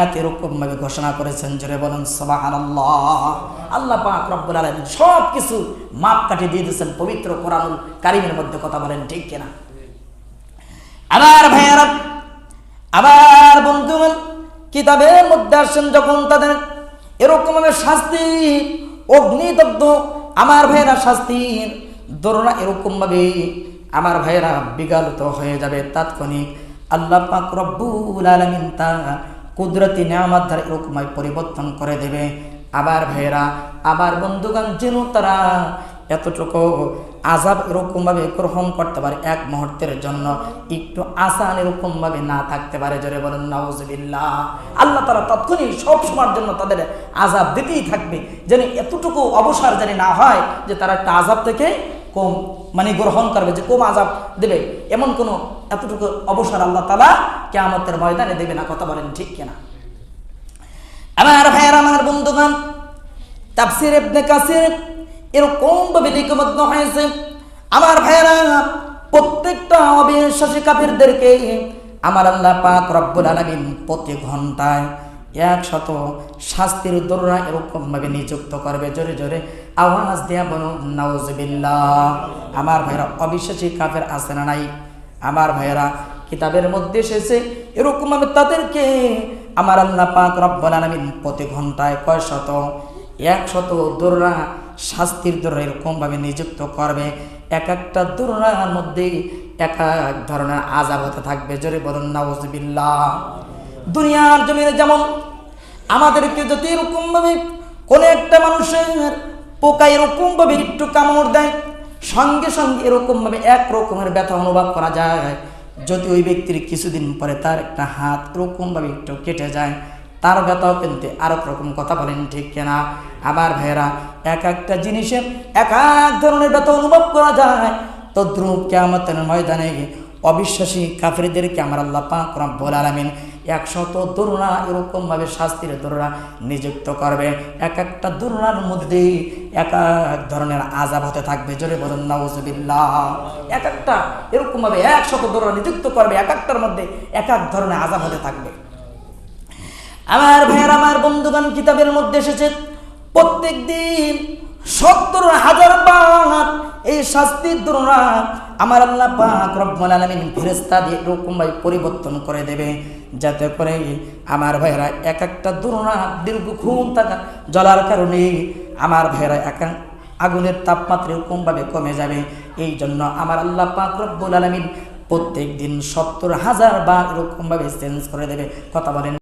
এরকম ভাবে ঘোষণা করেছেন, জোরে বলেন সুবহানাল্লাহ। আল্লাহ পাক রব্বুল আলামিন সব কিছু মাপ কাটিয়ে দিয়ে দিয়েছেন পবিত্র কোরআনুল কারীমের মধ্যে, কথা বলেন ঠিক কিনা? আমার ভাইয়েরা, আবার বন্ধুগণ, কিতাবের মধ্যে আসেন যখন তাদের এরকম ভাবে শাস্তি, অগ্নিদগ্ধ আমার ভাইয়েরা শাস্তির দরুন এরকম ভাবে আমার ভাইয়েরা বিগলিত হয়ে যাবে তাৎক্ষণিক। আল্লাহ পাক রব্বুল আলামিন তা কুদরতি নিয়ামত দ্বারা এরকম পরিবর্তন করে দেবে। আবার ভাইয়েরা, আবার বন্ধুগণ, যেন তারা এতটুকু আযাব এরকম ভাবে গ্রহণ করতে পারে, এক মুহূর্তের জন্য একটু আসান এরকম ভাবে না থাকতে পারে, জোরে বলেন নাউজুবিল্লাহ। আল্লাহ তাআলা তৎক্ষণিক সব সময়ের জন্য তাদের আযাব দিতেই থাকবে, যেন এতটুকু অবসর জানি না হয় যে তারা একটা আযাব থেকে কম গ্রহণ করবে, যে কম আযাব দেবে, এমন কোনো এতটুকু অবসর আল্লাহ তাআলা কিয়ামতের ময়দানে দেবে না, কথা বলেন ঠিক কিনা? আমার ভাইয়েরা, আমার বন্ধুগণ, তাফসীর ইবনে কাসির এরকম ভাবে লিপিবদ্ধ হয়েছে। আমার ভাইয়েরা, প্রত্যেকটা অবিশ্বাসী কাফিরদেরকে আমার আল্লাহ পাক রব্বুল আলামিন প্রতি ঘন্টায় 100 শাস্তির দরুন এরকম ভাবে নিযুক্ত করবে। জোরে জোরে আওয়াজ দিয়া বলো নাউজুবিল্লাহ। আমার ভাইয়েরা, অবিশ্বাসী কাফের আছে না নাই? আমার ভাইয়েরা, কিতাবের মধ্যে এসেছে এরকম ভাবে তাদেরকে আমার আল্লাহ পাক রব্বুল আলামিন প্রতি ঘন্টায় 100 দরুন শাস্তির দরুন এরকম ভাবে নিযুক্ত করবে। এক একটা দরুনের মধ্যে এক এক ধরনের আযাব হতে থাকবে। জোরে বলুন নাউজুবিল্লাহ। দুনিয়ার জমিনে যেমন আমাদেরকে যদি এরকম ভাবে কোন একটা মানুষের পোকা এরকম ভাবে একটু কামড় দেয়, সঙ্গে সঙ্গে এরকম ভাবে এক রকমের ব্যথা অনুভব করা যায়। যদি ওই ব্যক্তির কিছুদিন পরে তার একটা হাত এরকম ভাবে একটু কেটে যায়, তার ব্যথাও কিন্তু আরেক রকম, কথা বলেন ঠিক কিনা? আমার ভাইয়েরা, এক একটা জিনিসের এক এক ধরনের ব্যথা অনুভব করা যায়। তদ্রূপ কিয়ামতের ময়দানে অবিশ্বাসী কাফিরদেরকে আমার আল্লাহ পাক রব্বুল আলামিন 100 দরুন এরকম ভাবে শাস্তির দরুন নিযুক্ত করবে। এক একটা দরুনের মধ্যে এক এক ধরনের আযাব হতে থাকবে। জোরে বলুন নাউজুবিল্লাহ। এক একটা এরকম ভাবে 100 দরুন নিযুক্ত করবে, এক একটার মধ্যে এক এক ধরনের আযাব হতে থাকবে। আমার ভাইয়ের, আমার বন্ধুগণ, কিতাবের মধ্যে এসেছে প্রত্যেক দিন 70,000 বার এই শাস্তির দরুন আমার আল্লাহ পাক রব্বুল আলামিন ফেরেশতা দিয়ে এরকম ভাবে পরিবর্তন করে দেবে, যাতে করে আমার ভাইয়েরা এক একটা দরুন দীর্ঘক্ষণ থাকা জ্বলার কারণে আমার ভাইয়েরা আগুনের তাপমাত্রা এরকম ভাবে কমে যাবে। এই জন্য আমার আল্লাহ পাক রব্বুল আলামিন প্রত্যেক দিন 70,000 বার এরকম ভাবে চেঞ্জ করে দেবে, কথা বলেন।